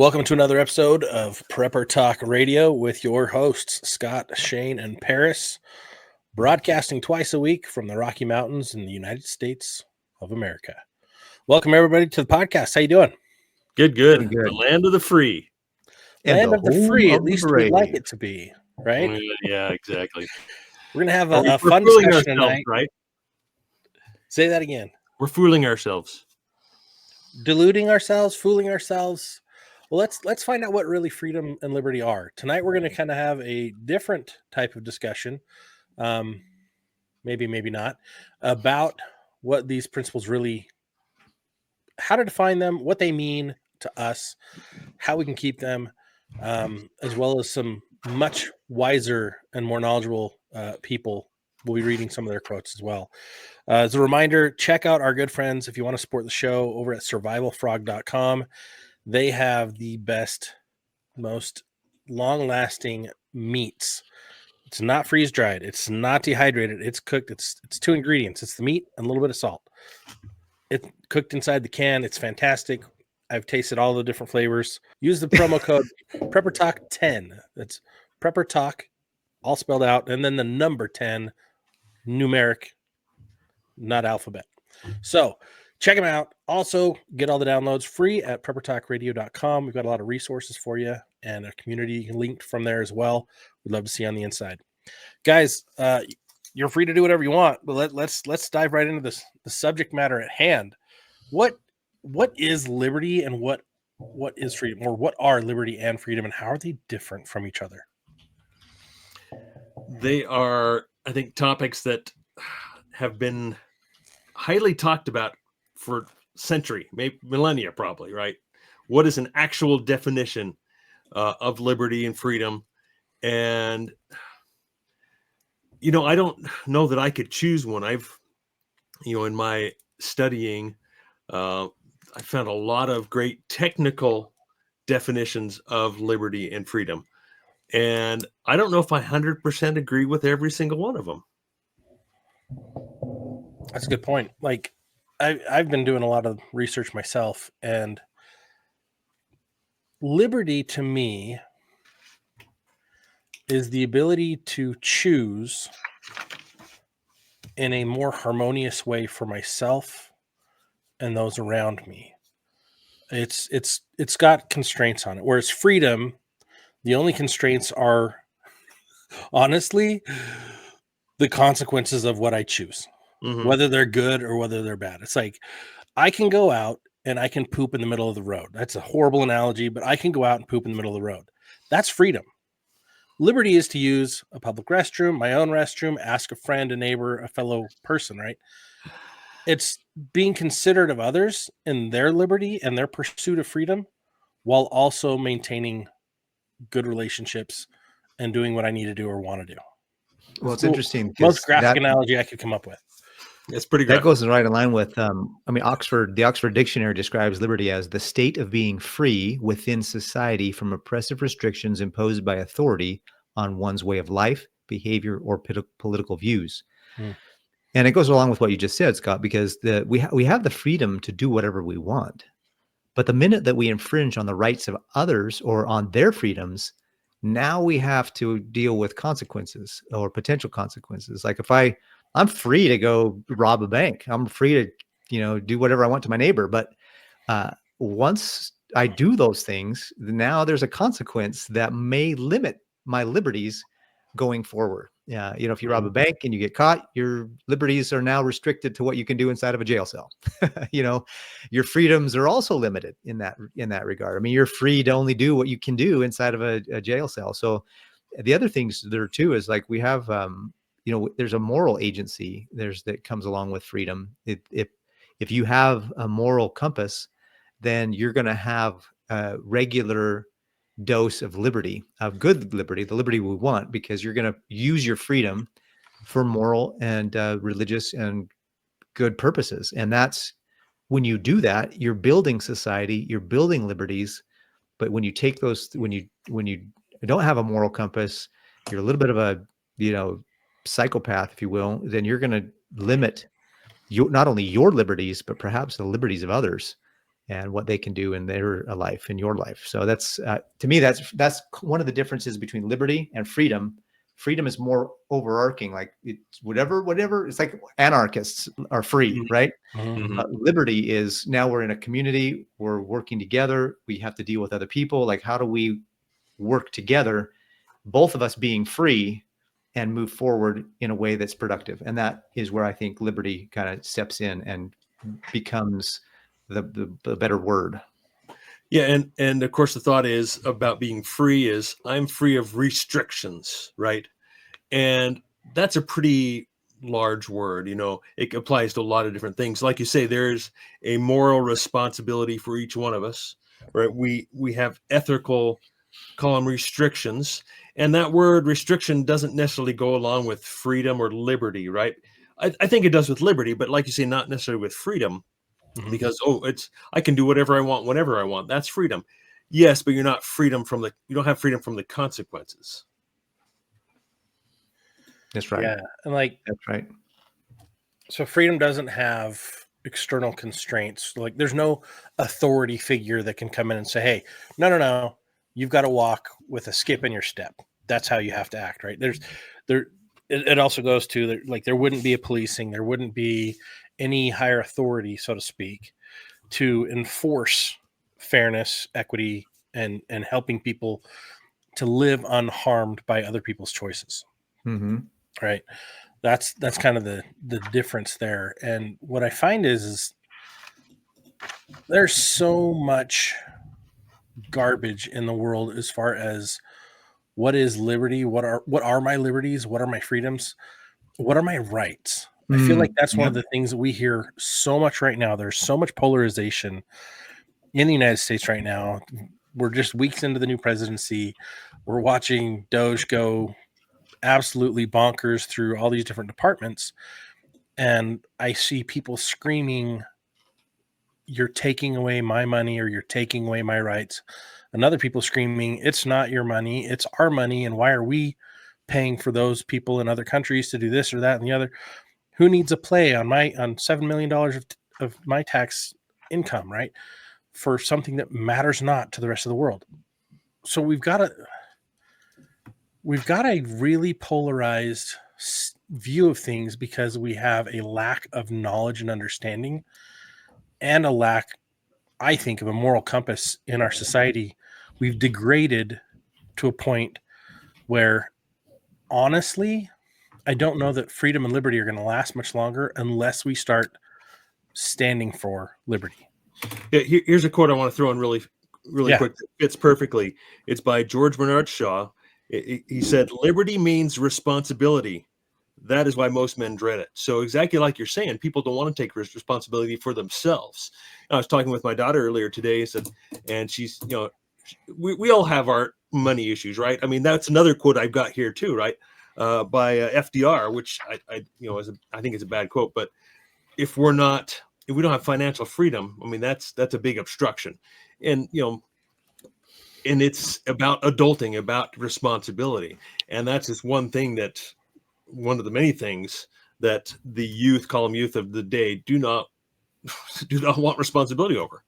Welcome to another episode of Prepper Talk Radio with your hosts, Scott, Shane, and Paris, broadcasting twice a week from the Rocky Mountains in the United States of America. Welcome, everybody, to the podcast. How you doing? Good. Good. The land of the free. Land of the free, at least we'd like it to be, right? Yeah, exactly. We're going to have We're a fun fooling discussion ourselves, tonight. right? Say that again. We're fooling ourselves. Deluding ourselves, fooling ourselves. Well, let's find out what really freedom and liberty are. Tonight, we're going to kind of have a different type of discussion, maybe not, about what these principles really, how to define them, what they mean to us, how we can keep them, as well as some much wiser and more knowledgeable people. We'll be reading some of their quotes as well. As a reminder, check out our good friends if you want to support the show over at survivalfrog.com. They have the best, most long-lasting meats. It's not freeze-dried. It's not dehydrated. It's cooked. It's two ingredients. It's the meat and a little bit of salt. It's cooked inside the can. It's fantastic. I've tasted all the different flavors. Use the promo code PrepperTalk10. That's PrepperTalk, all spelled out, and then the number 10, numeric, not alphabet. So check them out. Also, get all the downloads free at preppertalkradio.com. We've got a lot of resources for you and a community linked from there as well. We'd love to see you on the inside. Guys, you're free to do whatever you want, but let's dive right into this, the subject matter at hand. What is liberty and what is freedom, or what are liberty and freedom, and how are they different from each other? They are, I think, topics that have been highly talked about for century, maybe millennia, probably, right? What is an actual definition of liberty and freedom? And, I don't know that I could choose one. I've, in my studying, I found a lot of great technical definitions of liberty and freedom. And I don't know if I 100% agree with every single one of them. That's a good point. Like, I've been doing a lot of research myself, and liberty to me is the ability to choose in a more harmonious way for myself and those around me. It's got constraints on it, whereas freedom, the only constraints are honestly the consequences of what I choose, whether they're good or whether they're bad. It's like I can go out and I can poop in the middle of the road. That's a horrible analogy, but I can go out and poop in the middle of the road. That's freedom. Liberty is to use a public restroom, my own restroom, ask a friend, a neighbor, a fellow person, right? It's being considerate of others in their liberty and their pursuit of freedom while also maintaining good relationships and doing what I need to do or want to do. Well, it's interesting. Most graphic analogy I could come up with. It's pretty graphic. That goes right in line with, the Oxford Dictionary describes liberty as the state of being free within society from oppressive restrictions imposed by authority on one's way of life, behavior, or political views. And it goes along with what you just said, Scott, because we have the freedom to do whatever we want. But the minute that we infringe on the rights of others or on their freedoms, now we have to deal with consequences or potential consequences. Like if I'm free to go rob a bank, I'm free to, do whatever I want to my neighbor. But once I do those things, now there's a consequence that may limit my liberties going forward. Yeah, if you rob a bank and you get caught, your liberties are now restricted to what you can do inside of a jail cell. Your freedoms are also limited in that regard. I mean, you're free to only do what you can do inside of a jail cell. So the other things there too is like we have, there's a moral agency that comes along with freedom. If you have a moral compass, then you're going to have a regular dose of liberty, of good liberty, the liberty we want, because you're going to use your freedom for moral and religious and good purposes. And that's when you do that, you're building society, you're building liberties. But when you take those, when you don't have a moral compass, you're a little bit of a psychopath, if you will, then you're going to limit not only your liberties, but perhaps the liberties of others. and what they can do in their life, in your life. So that's to me, that's one of the differences between liberty and freedom. Freedom is more overarching, like it's whatever. It's like anarchists are free, right? Mhm. Liberty is now we're in a community, we're working together, we have to deal with other people. Like, how do we work together, both of us being free, and move forward in a way that's productive? And that is where I think liberty kind of steps in and becomes the better word. Yeah, and of course the thought is about being free is I'm free of restrictions, right? And that's a pretty large word. It applies to a lot of different things. Like you say, there's a moral responsibility for each one of us, right? We have ethical, call them restrictions, and that word restriction doesn't necessarily go along with freedom or liberty, right? I think it does with liberty, but like you say, not necessarily with freedom. Mhm. Because I can do whatever I want whenever I want. That's freedom. Yes, but you don't have freedom from the consequences. That's right. Yeah, and like, That's right. so freedom doesn't have external constraints. Like, there's no authority figure that can come in and say, "Hey, no, you've got to walk with a skip in your step. That's how you have to act." Right? There. It also goes to like there wouldn't be a policing, there wouldn't be any higher authority, so to speak, to enforce fairness, equity, and helping people to live unharmed by other people's choices. Mm-hmm. Right? That's kind of the difference there. And what I find is there's so much garbage in the world as far as what is liberty, what are my liberties, what are my freedoms, what are my rights. I feel like that's one of the things that we hear so much right now. There's so much polarization in the United States right now. We're just weeks into the new presidency. We're watching Doge go absolutely bonkers through all these different departments. And I see people screaming, "You're taking away my money," or "You're taking away my rights." And other people screaming, "It's not your money, it's our money. And why are we paying for those people in other countries to do this or that and the other? Who needs a play on $7 million of my tax income," right? For something that matters not to the rest of the world. So we've got a really polarized view of things because we have a lack of knowledge and understanding, and a lack, I think, of a moral compass in our society. We've degraded to a point where, honestly, I don't know that freedom and liberty are going to last much longer unless we start standing for liberty. Yeah, here's a quote I want to throw in really Yeah. quick. It fits perfectly. It's by George Bernard Shaw. He said, "Liberty means responsibility. That is why most men dread it." So exactly like you're saying, people don't want to take responsibility for themselves. I was talking with my daughter earlier today, and she's, we all have our money issues, right? I mean, that's another quote I've got here too, right? By FDR, which I think it's a bad quote, but if we don't have financial freedom, I mean, that's a big obstruction. And, and it's about adulting, about responsibility. And that's just one of the many things that the youth, call them youth of the day, do not want responsibility over.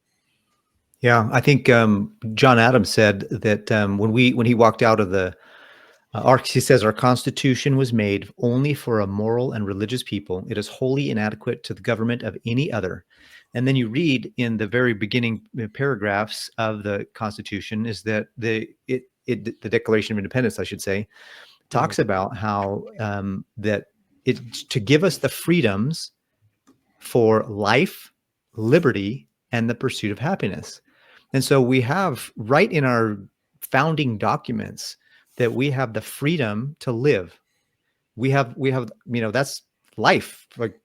Yeah, I think John Adams said that when he walked out of the he says, "Our Constitution was made only for a moral and religious people. It is wholly inadequate to the government of any other." And then you read in the very beginning paragraphs of the Constitution is that the Declaration of Independence, I should say, talks about how that it's to give us the freedoms for life, liberty, and the pursuit of happiness. And so we have right in our founding documents that we have the freedom to live. We have, that's life, like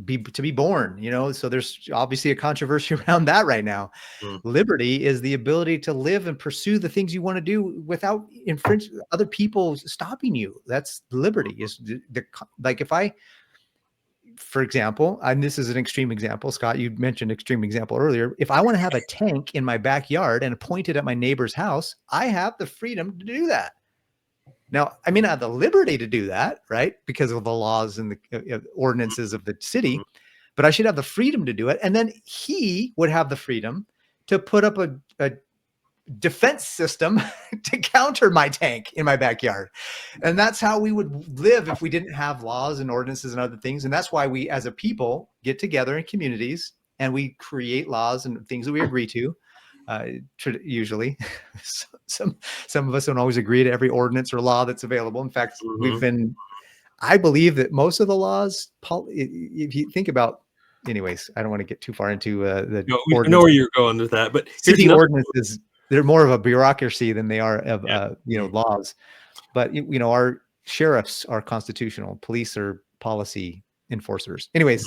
to be born, so there's obviously a controversy around that right now. Liberty is the ability to live and pursue the things you want to do without other people stopping you. That's liberty. Is like if I, for example, and this is an extreme example, Scott, you mentioned extreme example earlier. If I want to have a tank in my backyard and point it at my neighbor's house, I have the freedom to do that. Now, I may not have the liberty to do that, right? Because of the laws and the ordinances of the city, but I should have the freedom to do it. And then he would have the freedom to put up a defense system to counter my tank in my backyard. And that's how we would live if we didn't have laws and ordinances and other things. And that's why we as a people get together in communities and we create laws and things that we agree to. Usually some of us don't always agree to every ordinance or law that's available. In fact, I believe that most of the laws, if you think about, anyways, I don't want to get too far into the I know where you're going with that, but here's city ordinances. They're more of a bureaucracy than they are of laws. But our sheriffs are constitutional, police are policy enforcers. Anyways,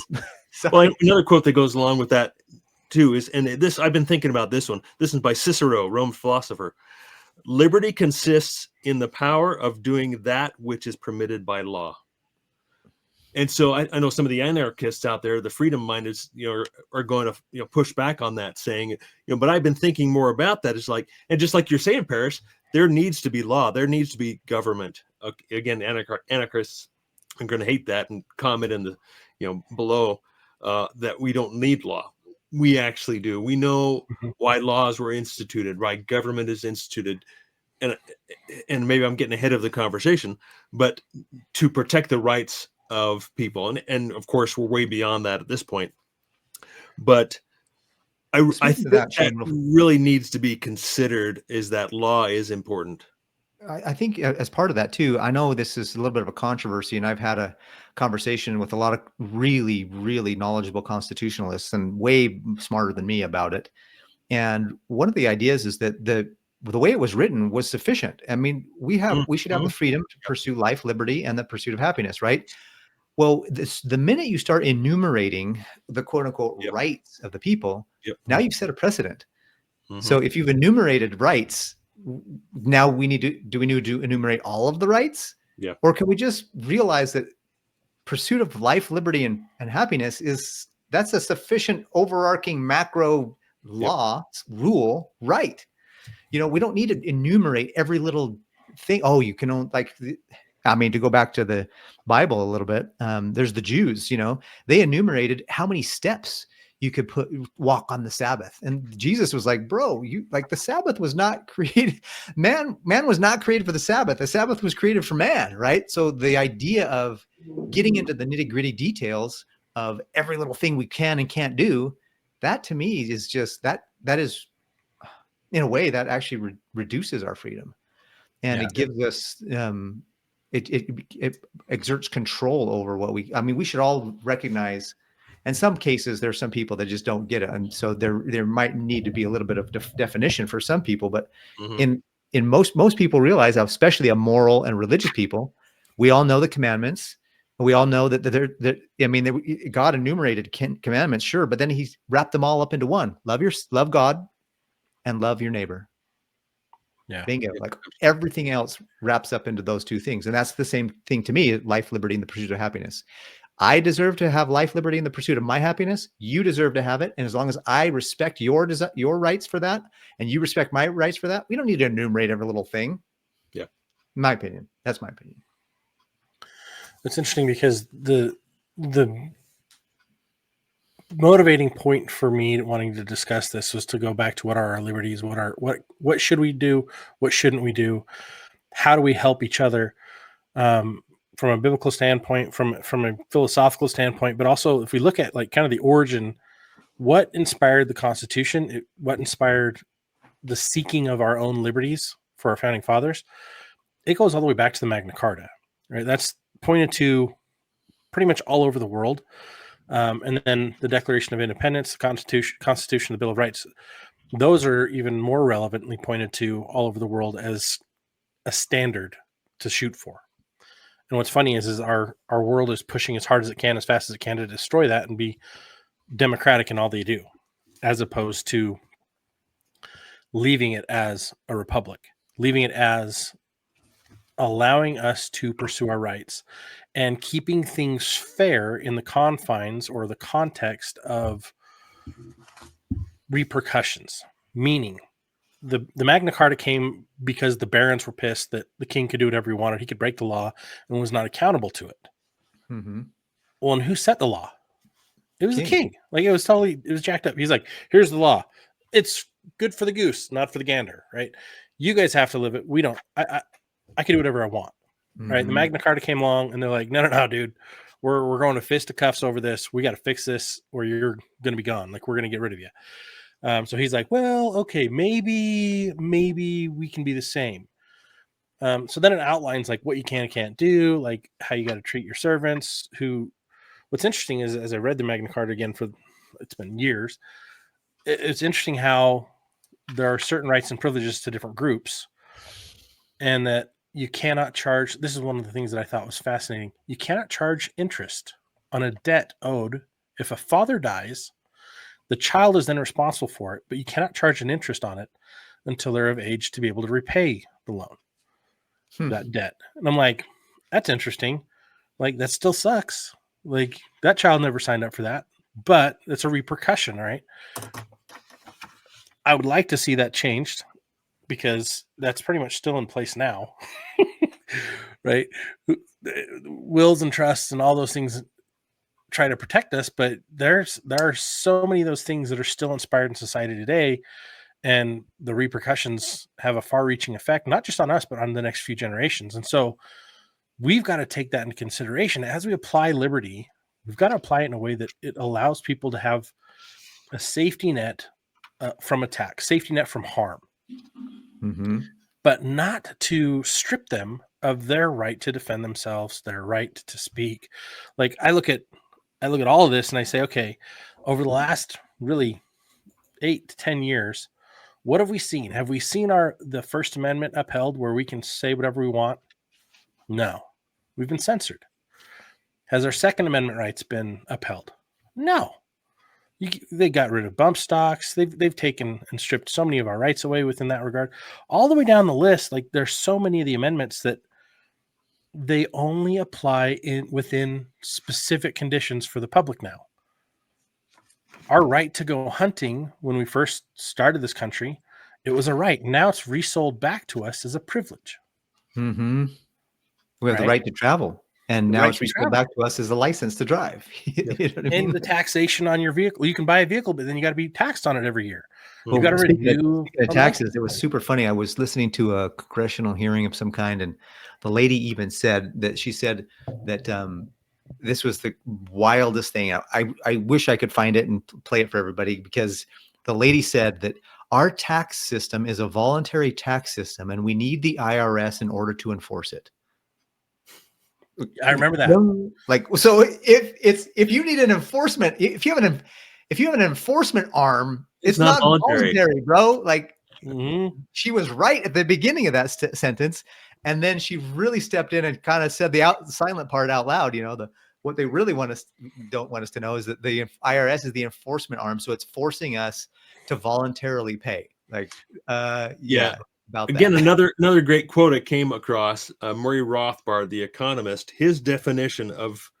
well, another quote that goes along with that too is, and this I've been thinking about this one. This is by Cicero, Roman philosopher. Liberty consists in the power of doing that which is permitted by law. And so I know some of the anarchists out there, the freedom-minded, are going to push back on that, saying, but I've been thinking more about that. It's like, and just like you're saying, Paris, there needs to be law, there needs to be government. Again, anarchists are going to hate that and comment in the, below that we don't need law. We actually do. We know why laws were instituted, why government is instituted, and maybe I'm getting ahead of the conversation, but to protect the rights of people, and of course we're way beyond that at this point. But I think that really needs to be considered, is that law is important. I think as part of that too, I know this is a little bit of a controversy, and I've had a conversation with a lot of really, really knowledgeable constitutionalists and way smarter than me about it. And one of the ideas is that the way it was written was sufficient. I mean, we should have the freedom to pursue life, liberty, and the pursuit of happiness, right? Well, the minute you start enumerating the quote unquote rights of the people, now you've set a precedent. So if you've enumerated rights, now do we need to enumerate all of the rights? Or can we just realize that pursuit of life, liberty, and happiness that's a sufficient overarching macro law, rule, right? We don't need to enumerate every little thing. Oh, you can only, to go back to the Bible a little bit, there's the Jews, they enumerated how many steps you could walk on the Sabbath. And Jesus was like, bro, the Sabbath was not created. Man was not created for the Sabbath. The Sabbath was created for man, right? So the idea of getting into the nitty gritty details of every little thing we can and can't do, that to me is just that is, in a way, that actually reduces our freedom. And it gives us, it exerts control over what we should all recognize. In some cases, there are some people that just don't get it. And so there might need to be a little bit of definition for some people, but in most people realize, especially a moral and religious people, we all know the commandments. We all know that God enumerated commandments, sure, but then he wrapped them all up into one. Love God and love your neighbor. Yeah. Bingo. Everything else wraps up into those two things. And that's the same thing to me, life, liberty, and the pursuit of happiness. I deserve to have life, liberty, and the pursuit of my happiness. You deserve to have it. And as long as I respect your rights for that, and you respect my rights for that, we don't need to enumerate every little thing. Yeah. In my opinion. That's my opinion. It's interesting because the motivating point for me wanting to discuss this was to go back to what are our liberties, what should we do, what shouldn't we do, how do we help each other, from a biblical standpoint, from a philosophical standpoint, but also if we look at kind of the origin, what inspired the Constitution, what inspired the seeking of our own liberties for our founding fathers, it goes all the way back to the Magna Carta, right? That's pointed to pretty much all over the world. And then the Declaration of Independence, the Constitution, the Bill of Rights, those are even more relevantly pointed to all over the world as a standard to shoot for. And what's funny is our world is pushing as hard as it can, as fast as it can, to destroy that and be democratic in all they do, as opposed to leaving it as a republic, leaving it as allowing us to pursue our rights and keeping things fair in the confines or the context of repercussions. Meaning, the Magna Carta came because the barons were pissed that the king could do whatever he wanted. He could break the law and was not accountable to it. Mm-hmm. Well, and who set the law? It was the king. It was jacked up. He's like, here's the law. It's good for the goose, not for the gander, right? You guys have to live it. We don't. I can do whatever I want, right? The Mhm. Magna Carta came along, and they're like, no, dude, we're going to fisticuffs over this. We got to fix this, or you're going to be gone. Like, we're going to get rid of you. So he's like, well, okay, maybe we can be the same. So then it outlines like what you can and can't do, like how you got to treat your servants. What's interesting is, as I read the Magna Carta again, it's been years, it's interesting how there are certain rights and privileges to different groups, and that you cannot charge. This is one of the things that I thought was fascinating. You cannot charge interest on a debt owed. If a father dies, the child is then responsible for it, but you cannot charge an interest on it until they're of age to be able to repay the loan, that debt. And I'm like, that's interesting. Like, that still sucks. Like, that child never signed up for that, but it's a repercussion, right? I would like to see that changed, because that's pretty much still in place now, right? Wills and trusts and all those things try to protect us, but there are so many of those things that are still inspired in society today, and the repercussions have a far-reaching effect, not just on us, but on the next few generations. And so we've got to take that into consideration as we apply liberty. We've got to apply it in a way that it allows people to have a safety net from attack, safety net from harm, but not to strip them of their right to defend themselves, their right to speak. Like, I look at all of this and I say, okay, over the last really 8 to 10 years, what have we seen? Have we seen the First Amendment upheld, where we can say whatever we want? No, we've been censored. Has our Second Amendment rights been upheld? No. They got rid of bump stocks. They've taken and stripped so many of our rights away within that regard. All the way down the list, like, there's so many of the amendments that they only apply within specific conditions for the public now. Our right to go hunting, when we first started this country, it was a right. Now it's resold back to us as a privilege. We have the Right? right to travel, and The now right it's to resold travel. back to us as a license to drive. You know what I mean? And the taxation on your vehicle. You can buy a vehicle, but then you got to be taxed on it every year. Well, You've got to Speaking renew of taxes, it was super funny. I was listening to a congressional hearing of some kind, and the lady even said that this was the wildest thing. I wish I could find it and play it for everybody, because the lady said that our tax system is a voluntary tax system, and we need the IRS in order to enforce it. I remember that. Like, so if you need an enforcement, if you have an enforcement arm, it's not voluntary, bro. Like, she was right at the beginning of that sentence, and then she really stepped in and kind of said the silent part out loud. You know, what they really don't want us to know is that the IRS is the enforcement arm, so it's forcing us to voluntarily pay. Like, yeah. Again, another great quote I came across, Murray Rothbard, the economist. His definition of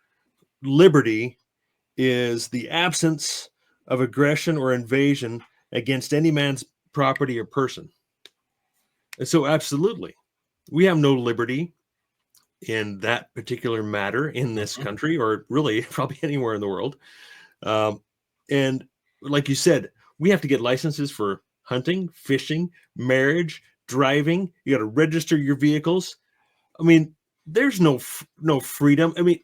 liberty is the absence of aggression or invasion against any man's property or person. And so, absolutely, we have no liberty in that particular matter in this country, or really probably anywhere in the world. And like you said, we have to get licenses for hunting, fishing, marriage, driving. You got to register your vehicles. I mean, there's no freedom. I mean,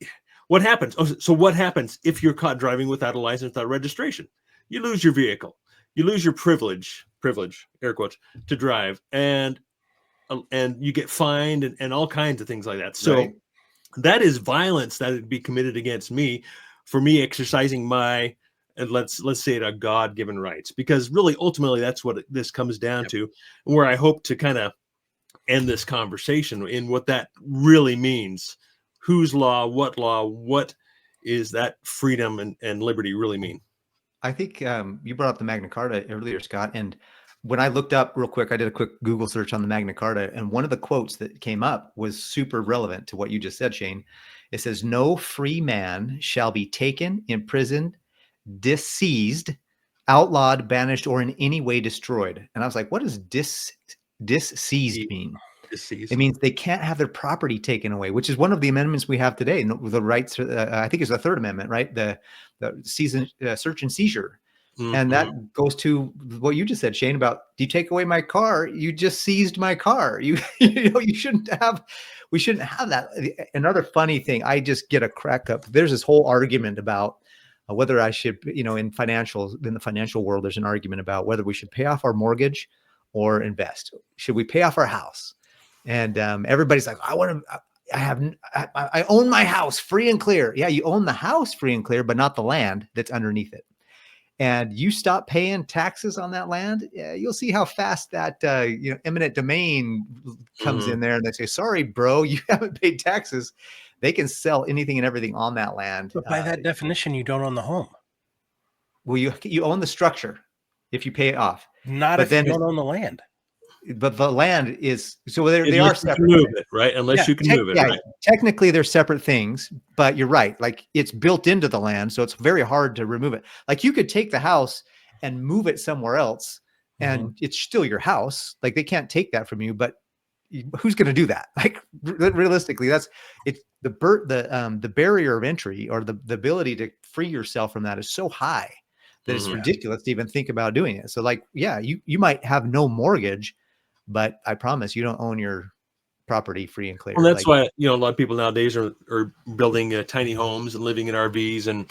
what happens? So what happens if you're caught driving without a license, without registration? You lose your vehicle. You lose your privilege, air quotes, to drive, and you get fined and all kinds of things like that. So that is violence that would be committed against me for me exercising my, and let's say it, a God-given rights, because really ultimately that's what this comes down to, and where I hope to kind of end this conversation in what that really means. Whose law, what is that freedom and liberty really mean? I think you brought up the Magna Carta earlier, Scott, and when I looked up real quick, I did a quick Google search on the Magna Carta, and one of the quotes that came up was super relevant to what you just said, Shane. It says, "No free man shall be taken, imprisoned, disseized, outlawed, banished, or in any way destroyed." And I was like, what does disseized mean? Disseized. It means they can't have their property taken away, which is one of the amendments we have today. The rights, I think it's the Third Amendment, right? The search and seizure. And that goes to what you just said, Shane, about, do you take away my car? You just seized my car. You know, we shouldn't have that. Another funny thing, I just get a crack up. There's this whole argument about whether I should, you know, in the financial world, there's an argument about whether we should pay off our mortgage or invest. Should we pay off our house? And everybody's like, I own my house free and clear. Yeah, you own the house free and clear, but not the land that's underneath it. And you stop paying taxes on that land, you'll see how fast that eminent domain comes in there, and they say, "Sorry, bro, you haven't paid taxes." They can sell anything and everything on that land. But by that definition, you don't own the home. Well, you own the structure if you pay it off. Not if you don't own the land. But the land is, so they are separate. Move it, right? Unless you can move it. Right? Technically, they're separate things, but you're right. Like, it's built into the land, so it's very hard to remove it. Like, you could take the house and move it somewhere else, and it's still your house. Like, they can't take that from you, but who's going to do that? Like, realistically, it's the barrier of entry, or the ability to free yourself from that, is so high that it's ridiculous to even think about doing it. So, like, yeah, you might have no mortgage, but I promise you don't own your property free and clear. Well, that's why, you know, a lot of people nowadays are building tiny homes and living in RVs and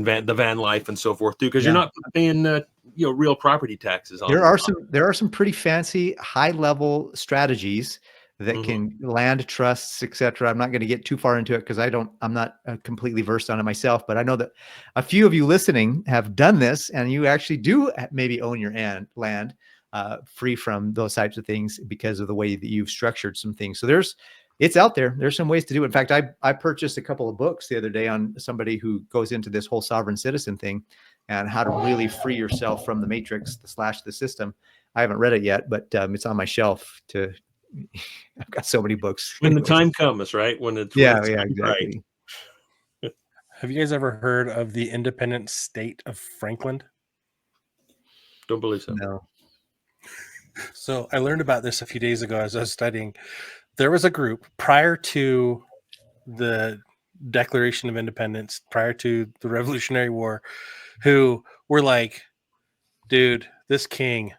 the van life and so forth too, because you're not paying real property taxes on. There are some pretty fancy high level strategies that can land trusts, etc. I'm not going to get too far into it because I'm not completely versed on it myself, but I know that a few of you listening have done this, and you actually do maybe own your land free from those types of things because of the way that you've structured some things. So it's out there. There's some ways to do it. In fact, I purchased a couple of books the other day on somebody who goes into this whole sovereign citizen thing and how to really free yourself from the matrix / the system. I haven't read it yet, but it's on my shelf I've got so many books. When the time comes, right? When it's exactly. Right. Have you guys ever heard of the independent state of Franklin? Don't believe so. No. So I learned about this a few days ago as I was studying. There was a group prior to the Declaration of Independence, prior to the Revolutionary War, who were like, dude, this king,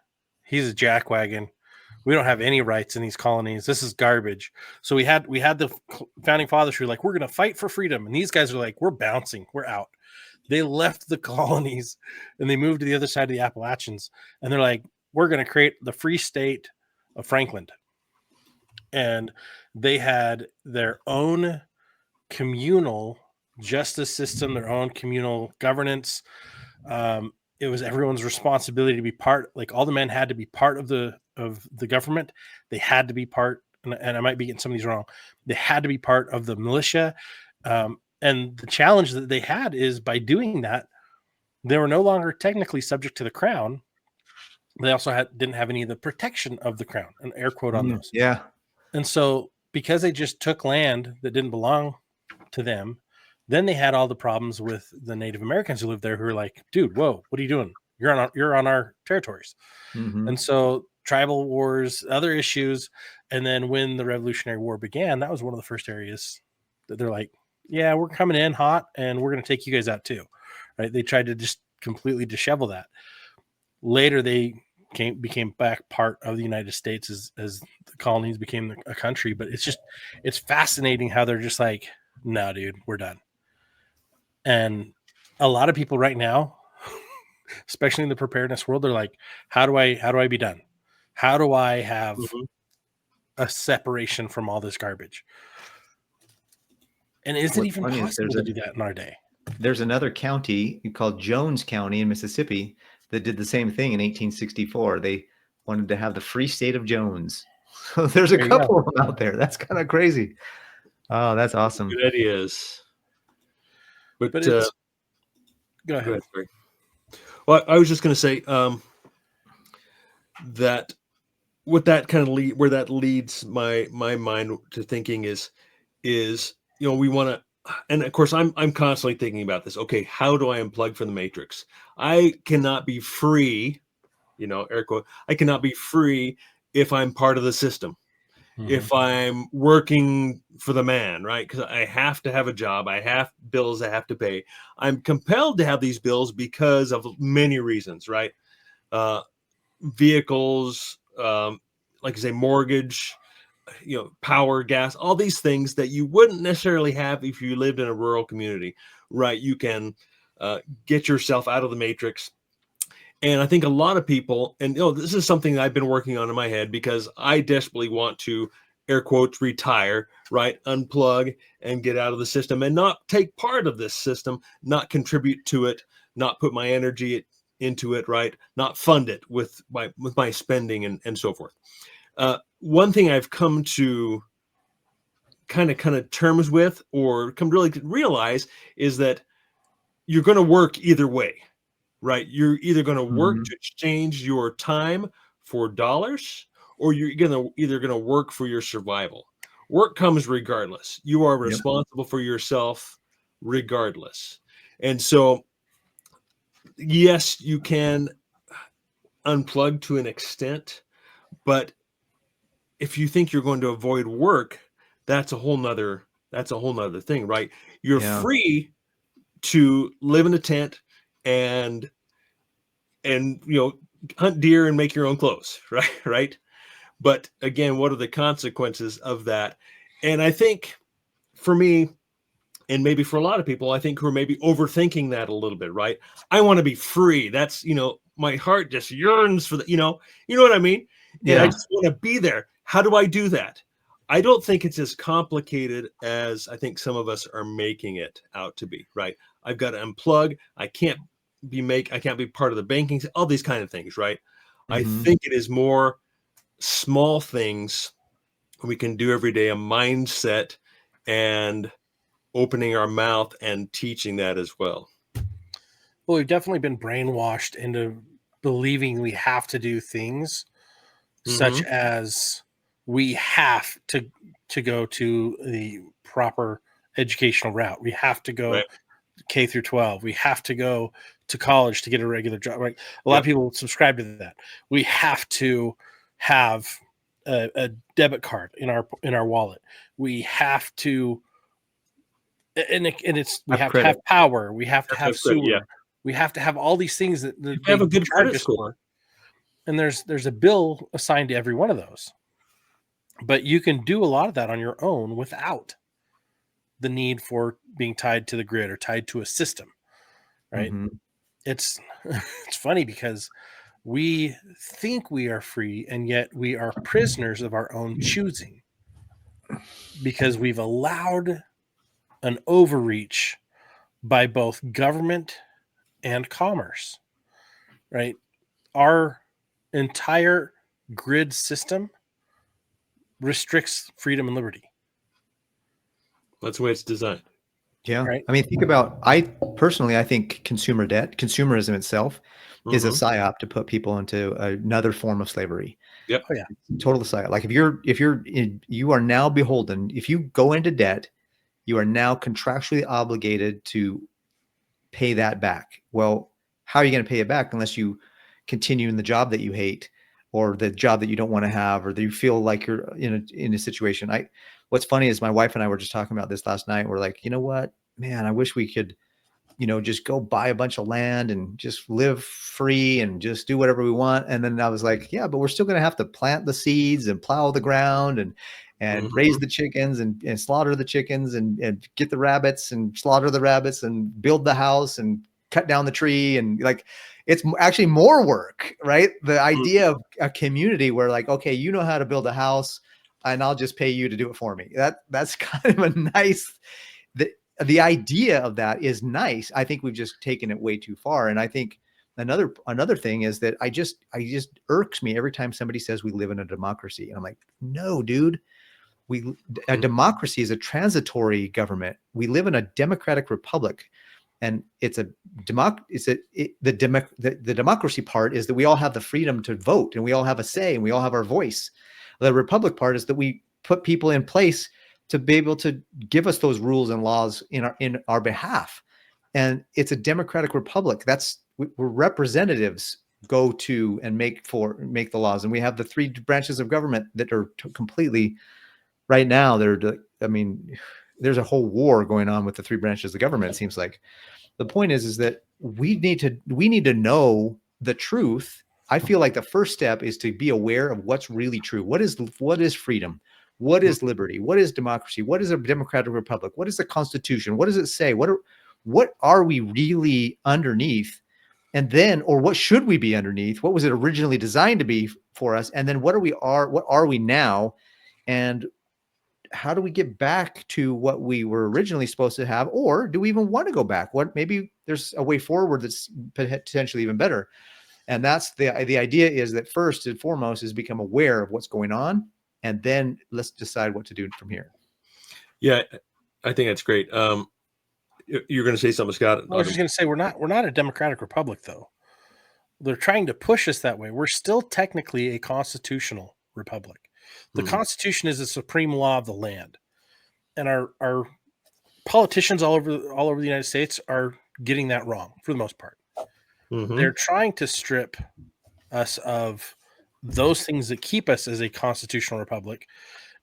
he's a jackwagon. We don't have any rights in these colonies. This is garbage. So we had the founding fathers who were like, we're going to fight for freedom. And these guys are like, we're bouncing. We're out. They left the colonies and they moved to the other side of the Appalachians. And they're like, we're going to create the free state of Franklin. And they had their own communal justice system, their own communal governance. It was everyone's responsibility to be part, like all the men had to be part of the government. They had to be part, and I might be getting some of these wrong. They had to be part of the militia. And the challenge that they had is by doing that, they were no longer technically subject to the crown. They also didn't have any of the protection of the crown, an air quote on those. Yeah. And so because they just took land that didn't belong to them, then they had all the problems with the Native Americans who lived there who were like, dude, whoa, what are you doing? You're on our territories. And so tribal wars, other issues. And then when the Revolutionary War began, that was one of the first areas that they're like, yeah, we're coming in hot and we're going to take you guys out too. Right. They tried to just completely dishevel that. Later, they became back part of the United States as the colonies became a country. But it's fascinating how they're just like, no, dude, we're done. And a lot of people right now, especially in the preparedness world, they're like, how do I be done? How do I have a separation from all this garbage? And is it even possible to do that in our day? There's another county called Jones County in Mississippi that did the same thing in 1864. They wanted to have the free state of Jones. So there's a couple of them out there. That's kind of crazy. Oh, that's awesome. Good ideas. But it's, go ahead. Well, I was just going to say that what that kind of where that leads my mind to thinking is we want to. And of course, I'm constantly thinking about this. Okay, how do I unplug from the matrix? I cannot be free, air quote. I cannot be free if I'm part of the system. if I'm working for the man, right? Because I have to have a job, I have bills I have to pay. I'm compelled to have these bills because of many reasons, right? Vehicles, like I say, mortgage, power, gas, all these things that you wouldn't necessarily have if you lived in a rural community, right? You can get yourself out of the matrix. And I think a lot of people, and this is something that I've been working on in my head because I desperately want to, air quotes, retire, right? Unplug and get out of the system and not take part of this system, not contribute to it, not put my energy into it, right? Not fund it with my spending and so forth. One thing I've come to kind of terms with, or come really to realize, is that you're going to work either way, right? You're either going to work to exchange your time for dollars, or you're either going to work for your survival. Work comes regardless. You are responsible for yourself regardless. And so, yes, you can unplug to an extent, but if you think you're going to avoid work, that's a whole nother thing, right? You're free to live in a tent and hunt deer and make your own clothes, right? But again, what are the consequences of that? And I think for me, and maybe for a lot of people, I think, who are maybe overthinking that a little bit, right? I want to be free. That's, my heart just yearns for the, you know what I mean? And I just want to be there. How do I do that? I don't think it's as complicated as I think some of us are making it out to be, right? I've got to unplug. I can't be part of the banking, all these kind of things, right? I think it is more small things we can do every day, a mindset, and opening our mouth and teaching that as well. Well, we've definitely been brainwashed into believing we have to do things such as we have to go to the proper educational route. We have to go K through 12. We have to go to college to get a regular job. Right? A lot of people subscribe to that. We have to have a debit card in our wallet. We have to, and it's we have to have power. We have to have sewer. We have to have all these things that you have a good credit score. For. And there's a bill assigned to every one of those. But you can do a lot of that on your own without the need for being tied to the grid or tied to a system, right? It's funny because we think we are free, and yet we are prisoners of our own choosing because we've allowed an overreach by both government and commerce, right? Our entire grid system restricts freedom and liberty. That's the way it's designed. Yeah. Right? I mean, I think consumerism itself is a psyop to put people into another form of slavery. Yep. Oh, yeah. Total psyop. Like you are now beholden. If you go into debt, you are now contractually obligated to pay that back. Well, how are you going to pay it back unless you continue in the job that you hate, or the job that you don't want to have, or that you feel like you're in a situation? What's funny is my wife and I were just talking about this last night. We're like, you know what, man, I wish we could, just go buy a bunch of land and just live free and just do whatever we want. And then I was like, yeah, but we're still going to have to plant the seeds and plow the ground and raise the chickens and slaughter the chickens and get the rabbits and slaughter the rabbits and build the house and cut down the tree. And like, it's actually more work, right? The idea of a community where like, okay, you know how to build a house and I'll just pay you to do it for me. That's kind of a nice, the idea of that is nice. I think we've just taken it way too far. And I think another thing is that I just irks me every time somebody says we live in a democracy. And I'm like, no, dude, a democracy is a transitory government. We live in a democratic republic. And the democracy part is that we all have the freedom to vote and we all have a say and we all have our voice. The republic part is that we put people in place to be able to give us those rules and laws in our behalf. And it's a democratic republic. We're representatives go to and make the laws. And we have the three branches of government that are completely right now. There's a whole war going on with the three branches of government. It seems like the point is that we need to know the truth. I feel like the first step is to be aware of what's really true. What is freedom? What is liberty? What is democracy? What is a democratic republic? What is the Constitution? What does it say? What are we really underneath? And then, or what should we be underneath? What was it originally designed to be for us? And then what are we now? And how do we get back to what we were originally supposed to have? Or do we even want to go back? Maybe there's a way forward that's potentially even better. And that's the idea, is that first and foremost is become aware of what's going on, and then let's decide what to do from here. Yeah, I think that's great. You're going to say something, Scott? I was just going to say, we're not a democratic republic, though. They're trying to push us that way. We're still technically a constitutional republic. The Constitution is the supreme law of the land, and our politicians all over the United States are getting that wrong for the most part. They're trying to strip us of those things that keep us as a constitutional republic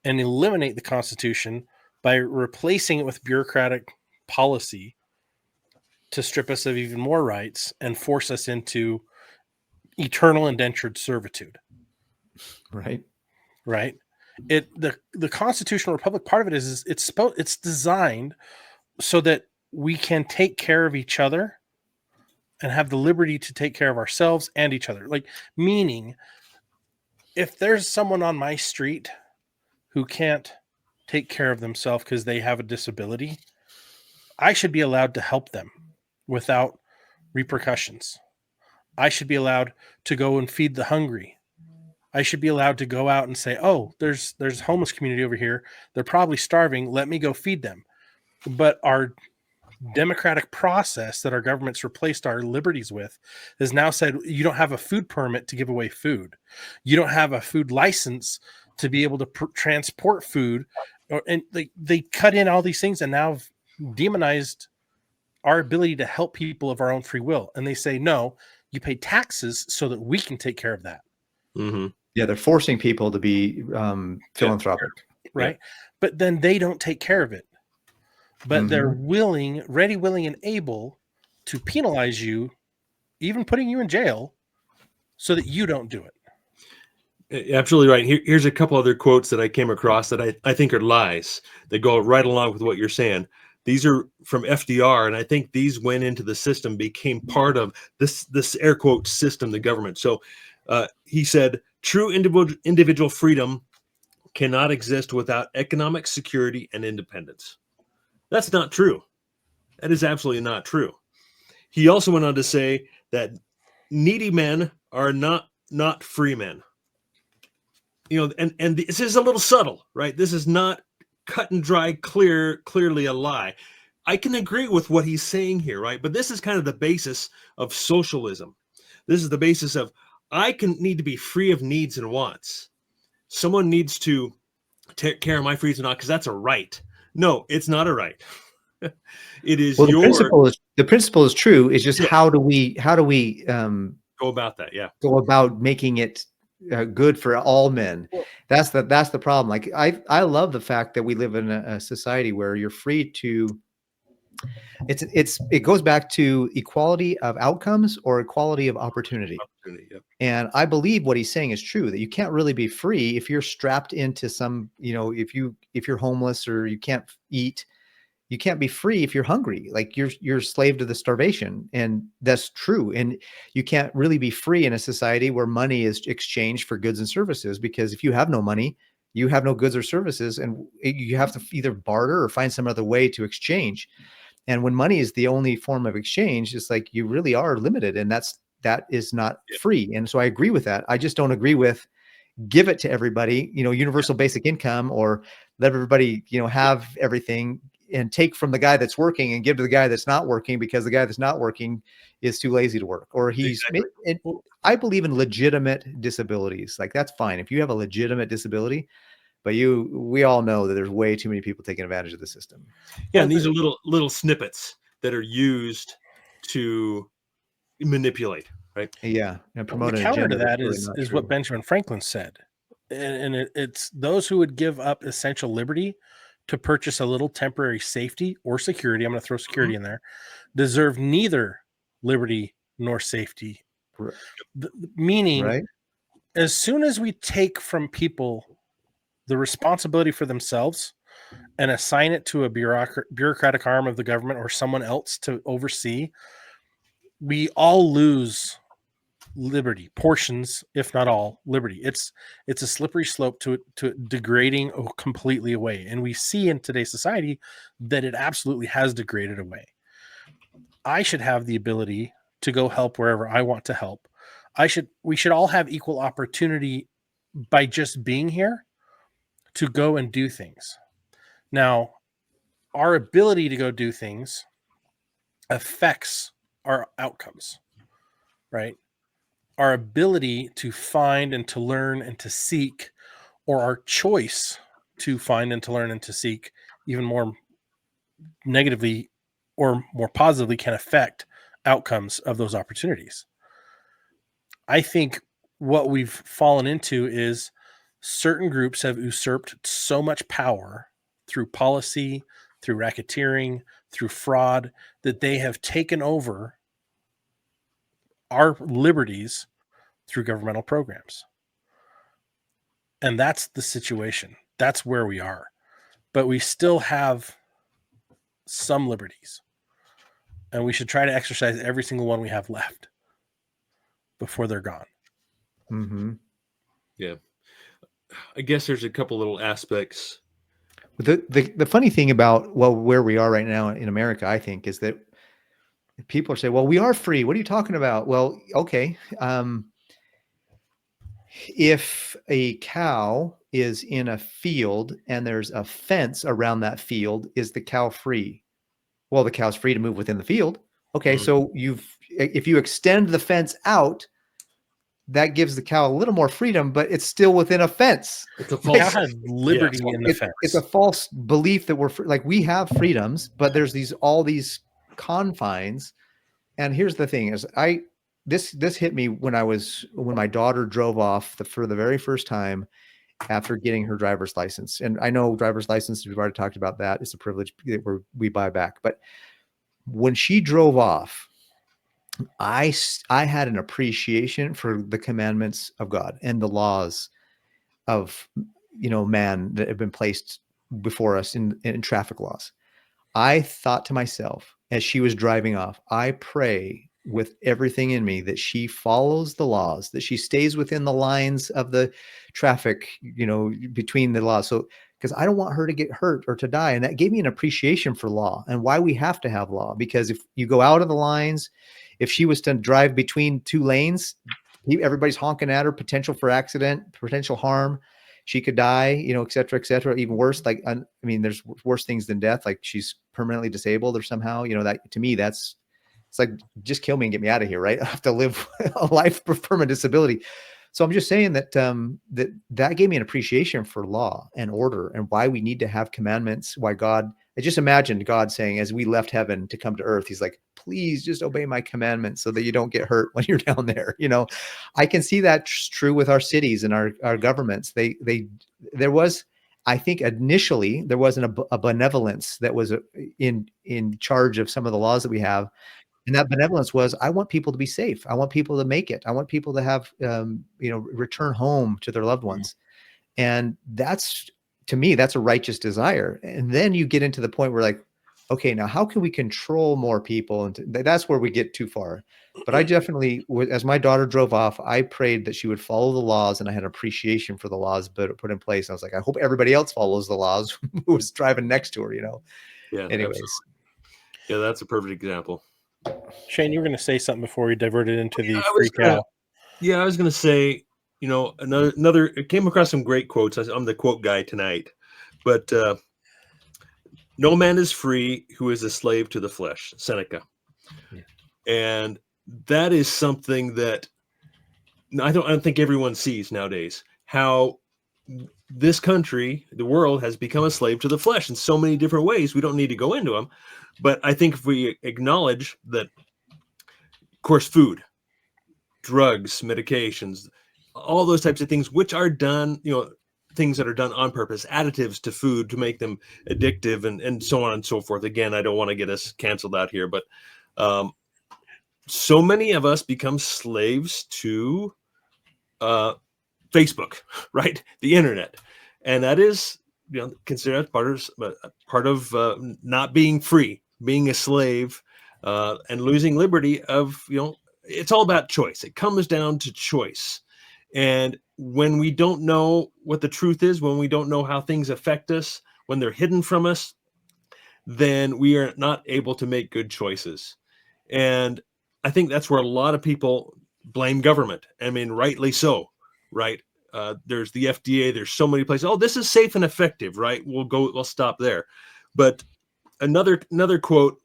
and eliminate the Constitution by replacing it with bureaucratic policy to strip us of even more rights and force us into eternal indentured servitude. Right. The constitutional republic, part of it is it's designed so that we can take care of each other and have the liberty to take care of ourselves and each other. Like, meaning, if there's someone on my street who can't take care of themselves because they have a disability, I should be allowed to help them without repercussions. I should be allowed to go and feed the hungry. I should be allowed to go out and say, oh, there's a homeless community over here. They're probably starving. Let me go feed them. But our democratic process that our government's replaced our liberties with has now said, you don't have a food permit to give away food. You don't have a food license to be able to transport food. And they cut in all these things and now have demonized our ability to help people of our own free will. And they say, no, you pay taxes so that we can take care of that. Yeah, they're forcing people to be philanthropic. Right. Yeah. But then they don't take care of it. But they're ready, willing, and able to penalize you, even putting you in jail, so that you don't do it. Absolutely right. Here's a couple other quotes that I came across that I think are lies that go right along with what you're saying. These are from FDR, and I think these went into the system, became part of this air quote system, the government. So he said, true individual freedom cannot exist without economic security and independence. That's not true. That is absolutely not true. He also went on to say that needy men are not free men. You know, and this is a little subtle, right? This is not cut and dry, clearly a lie. I can agree with what he's saying here, right? But this is kind of the basis of socialism. This is the basis of need to be free of needs and wants. Someone needs to take care of my needs and wants because that's a right. No, it's not a right. It is the principle is true. It's just how do we go about that? Yeah, go about making it good for all men. That's the problem. Like I love the fact that we live in a society where you're free to. It goes back to equality of outcomes or equality of opportunity. Yep. And I believe what he's saying is true, that you can't really be free if you're strapped into some, if you're homeless or you can't eat. You can't be free if you're hungry. Like you're a slave to the starvation. And that's true. And you can't really be free in a society where money is exchanged for goods and services, because if you have no money, you have no goods or services, and you have to either barter or find some other way to exchange. And when money is the only form of exchange, it's like you really are limited, and that is not free. And so I agree with that. I just don't agree with give it to everybody, universal basic income, or let everybody, have everything and take from the guy that's working and give to the guy that's not working because the guy that's not working is too lazy to work, or I believe in legitimate disabilities. Like, that's fine if you have a legitimate disability, but we all know that there's way too many people taking advantage of the system. Yeah. And these are little snippets that are used to manipulate. right? Yeah, and The promote an counter to agenda that's that really is not is true. what Benjamin Franklin said, and it's those who would give up essential liberty to purchase a little temporary safety or security. I'm going to throw security in there. Deserve neither liberty nor safety. R- Meaning, Right? as soon as we take from people the responsibility for themselves and assign it to a bureaucratic arm of the government or someone else to oversee, we all lose liberty, portions, if not all, liberty. It's a slippery slope to degrading completely away. And we see in today's society that it absolutely has degraded away. I should have the ability to go help wherever I want to help. We should all have equal opportunity by just being here to go and do things. Now, our ability to go do things affects our outcomes, right? Our ability to find and to learn and to seek, or our choice to find and to learn and to seek, even more negatively or more positively, can affect outcomes of those opportunities. I think what we've fallen into is certain groups have usurped so much power through policy, through racketeering, through fraud, that they have taken over our liberties through governmental programs. And that's the situation. That's where we are. But we still have some liberties. And we should try to exercise every single one we have left before they're gone. Mm-hmm. Yeah. I guess there's a couple little aspects. The funny thing about where we are right now in America, I think, is that people say, "Well, we are free. What are you talking about?" Well, okay. If a cow is in a field and there's a fence around that field, is the cow free? Well, the cow's free to move within the field. Okay, so if you extend the fence out, that gives the cow a little more freedom, but it's still within a fence. It's a The false. cow has liberty in the fence. It's a false belief that we have freedoms, but there's all these confines. And here's the thing: is this hit me when my daughter drove off for the very first time after getting her driver's license. And I know driver's license, we've already talked about that. It's a privilege that we buy back. But when she drove off, I had an appreciation for the commandments of God and the laws of, man that have been placed before us in traffic laws. I thought to myself as she was driving off, I pray with everything in me that she follows the laws, that she stays within the lines of the traffic, between the laws. So, because I don't want her to get hurt or to die. And that gave me an appreciation for law and why we have to have law. Because if you go out of the lines, if she was to drive between two lanes, everybody's honking at her, potential for accident, potential harm. She could die, et cetera, et cetera. Even worse, there's worse things than death. Like she's permanently disabled or somehow, that to me, it's like, just kill me and get me out of here. Right. I have to live a life of permanent disability. So I'm just saying that, that gave me an appreciation for law and order and why we need to have commandments, why I just imagined God saying, as we left heaven to come to earth, he's like, please just obey my commandments so that you don't get hurt when you're down there. I can see that true with our cities and our governments. There was, I think initially there wasn't a benevolence that was in charge of some of the laws that we have. And that benevolence was, I want people to be safe. I want people to make it. I want people to have, return home to their loved ones. And to me, that's a righteous desire. And then you get into the point where okay, now how can we control more people? And that's where we get too far. But I definitely, as my daughter drove off, I prayed that she would follow the laws, and I had an appreciation for the laws put in place. I was like, I hope everybody else follows the laws who was driving next to her, Yeah. Anyways. Absolutely. Yeah, that's a perfect example. Shane, you were going to say something before we diverted into the I free cow. I was going to say, another, it came across some great quotes. I'm the quote guy tonight, but no man is free who is a slave to the flesh, Seneca. Yeah. And that is something that I don't think everyone sees nowadays, how this country, the world, has become a slave to the flesh in so many different ways. We don't need to go into them, but I think if we acknowledge that, of course, food, drugs, medications, all those types of things, which are done, things that are done on purpose, additives to food to make them addictive, and so on and so forth. Again, I don't want to get us canceled out here, but so many of us become slaves to Facebook, right? The internet. And that is, considered part of not being free, being a slave, and losing liberty of, it's all about choice. It comes down to choice. And when we don't know what the truth is, when we don't know how things affect us, when they're hidden from us, then we are not able to make good choices. And I think that's where a lot of people blame government. I mean, rightly so, right? There's the FDA. There's so many places. Oh, this is safe and effective, right? We'll stop there. But another quote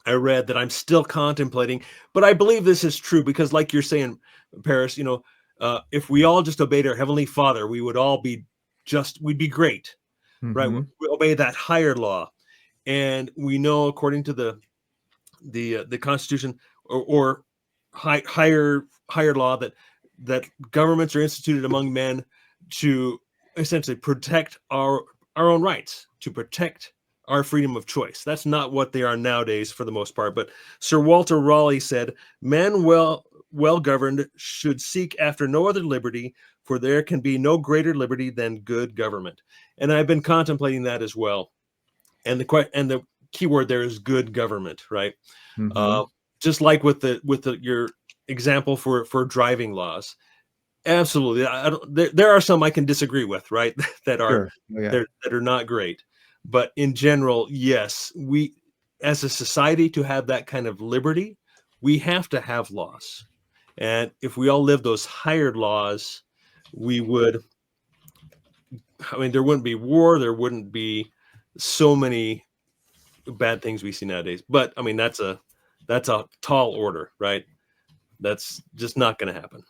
I read that I'm still contemplating, but I believe this is true because, like you're saying, Paris, if we all just obeyed our Heavenly Father, we would all be we'd be great, right? Mhm. We obey that higher law. And we know, according to the Constitution or higher law, that governments are instituted among men to essentially protect our own rights, to protect our freedom of choice. That's not what they are nowadays for the most part. But Sir Walter Raleigh said, "Men well governed should seek after no other liberty, for there can be no greater liberty than good government." And I've been contemplating that as well. And the key word there is good government, right? Mhm. Just like with your example for driving laws, absolutely. There are some I can disagree with, right? that are Sure. Oh, yeah. that are not great, but in general, yes, we as a society to have that kind of liberty, we have to have laws, and if we all live those higher laws, we would. I mean, there wouldn't be war. There wouldn't be so many bad things we see nowadays. But I mean, that's a tall order, right? That's just not going to happen.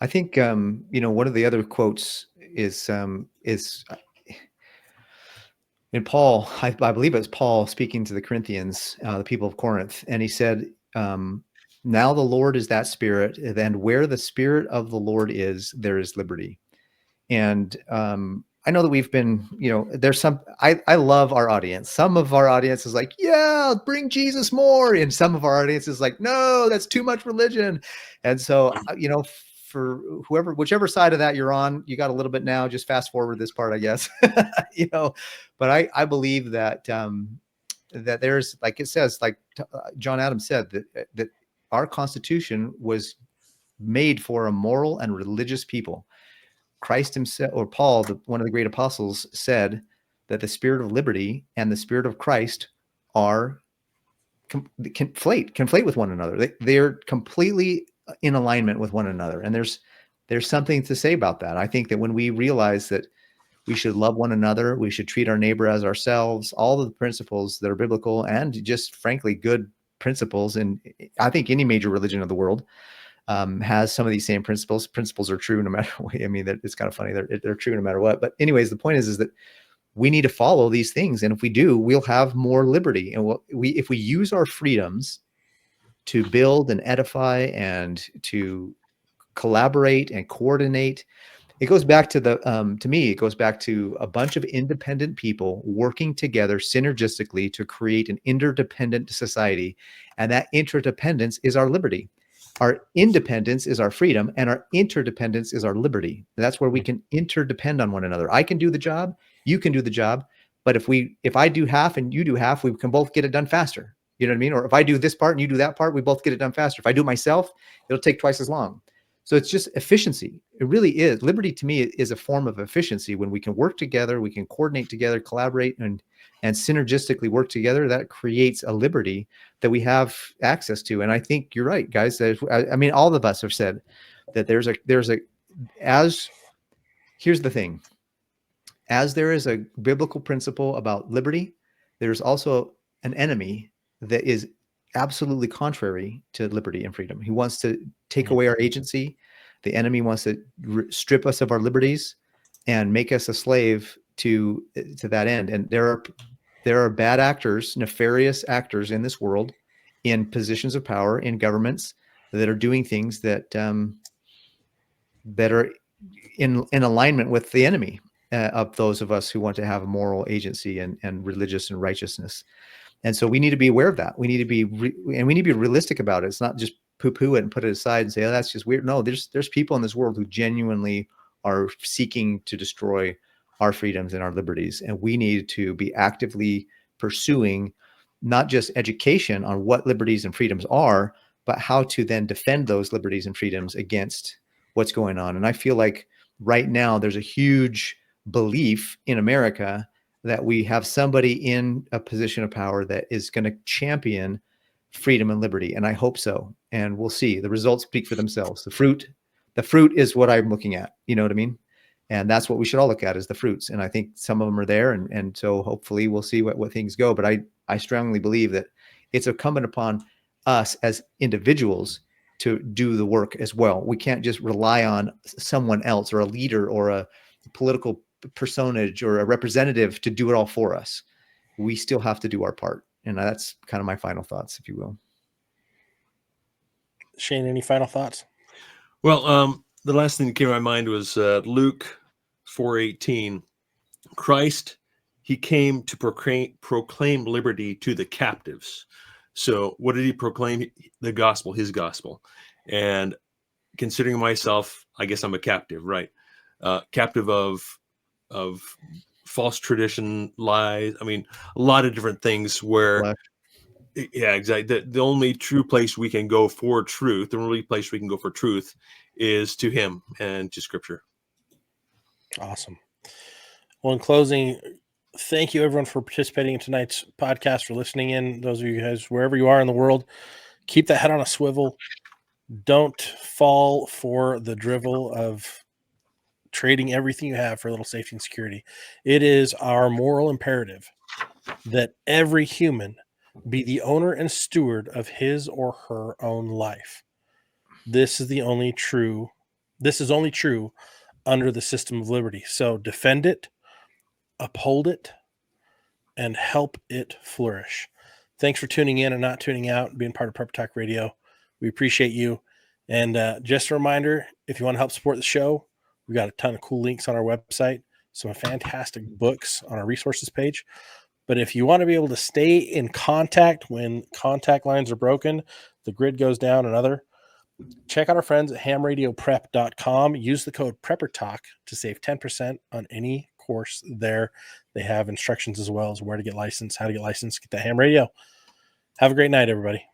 I think one of the other quotes is in Paul. I believe it's Paul speaking to the Corinthians, the people of Corinth, and he said, "Now the Lord is that Spirit, and where the Spirit of the Lord is, there is liberty." And I know that we've been, there's some. I love our audience. Some of our audience is like, "Yeah, bring Jesus more," and some of our audience is like, "No, that's too much religion." And so, for whichever side of that you're on, you got a little bit now. Just fast forward this part, I guess. But I believe that that there's, like it says, like John Adams said, that our Constitution was made for a moral and religious people. Christ himself, or Paul, one of the great apostles, said that the spirit of liberty and the spirit of Christ are conflate with one another. They're completely in alignment with one another. And there's something to say about that. I think that when we realize that we should love one another, we should treat our neighbor as ourselves, all of the principles that are biblical and just frankly good principles. And I think any major religion of the world has some of these same principles. Principles are true no matter what. I mean, it's kind of funny. They're true no matter what. But anyways, the point is that we need to follow these things. And if we do, we'll have more liberty. And if we use our freedoms to build and edify and to collaborate and coordinate, it goes back to to me, it goes back to a bunch of independent people working together synergistically to create an interdependent society. And that interdependence is our liberty. Our independence is our freedom, and our interdependence is our liberty. That's where we can interdepend on one another. I can do the job, you can do the job, but if I do half and you do half, we can both get it done faster. You know what I mean? Or if I do this part and you do that part, we both get it done faster. If I do it myself, it'll take twice as long. So it's just efficiency. It really is. Liberty to me is a form of efficiency. When we can work together, we can coordinate together, collaborate, and synergistically work together. That creates a liberty that we have access to. And I think you're right, guys. I mean, all of us have said that here's the thing. As there is a biblical principle about liberty, there's also an enemy that is absolutely contrary to liberty and freedom. He wants to take away our agency. The enemy wants to strip us of our liberties and make us a slave to that end. And there are bad actors, nefarious actors in this world, in positions of power, in governments, that are doing things that that are in alignment with the enemy of those of us who want to have moral agency and religious and righteousness. And so we need to be aware of that. We need to be and we need to be realistic about it. It's not just poo-poo it and put it aside and say, oh, that's just weird. No, there's people in this world who genuinely are seeking to destroy our freedoms and our liberties. And we need to be actively pursuing not just education on what liberties and freedoms are, but how to then defend those liberties and freedoms against what's going on. And I feel like right now there's a huge belief in America that we have somebody in a position of power that is going to champion freedom and liberty. And I hope so. And we'll see. The results speak for themselves. The fruit is what I'm looking at. You know what I mean? And that's what we should all look at, is the fruits. And I think some of them are there. And so hopefully we'll see what things go. But I strongly believe that it's incumbent upon us as individuals to do the work as well. We can't just rely on someone else or a leader or a political personage or a representative to do it all for us. We still have to do our part. And that's kind of my final thoughts, if you will. Shane, any final thoughts? Well, the last thing that came to my mind was Luke 4:18. Christ, he came to proclaim liberty to the captives. So what did he proclaim? The gospel, his gospel. And considering myself, I guess I'm a captive, right? Captive of false tradition, lies. I mean, a lot of different things where, yeah, exactly. The only true place we can go for truth, the only place we can go for truth is to him and to scripture. Awesome. Well, in closing, thank you everyone for participating in tonight's podcast, for listening in. Those of you guys, wherever you are in the world, keep that head on a swivel. Don't fall for the drivel of trading everything you have for a little safety and security. It is our moral imperative that every human be the owner and steward of his or her own life. This is only true under the system of liberty. So defend it, uphold it, and help it flourish. Thanks for tuning in and not tuning out and being part of Prep Talk Radio. We appreciate you. And just a reminder, if you want to help support the show, we've got a ton of cool links on our website, some fantastic books on our resources page. But if you want to be able to stay in contact when contact lines are broken, the grid goes down, and other, check out our friends at hamradioprep.com. Use the code PrepperTalk to save 10% on any course there. They have instructions as well as where to get licensed, how to get licensed, get that ham radio. Have a great night, everybody.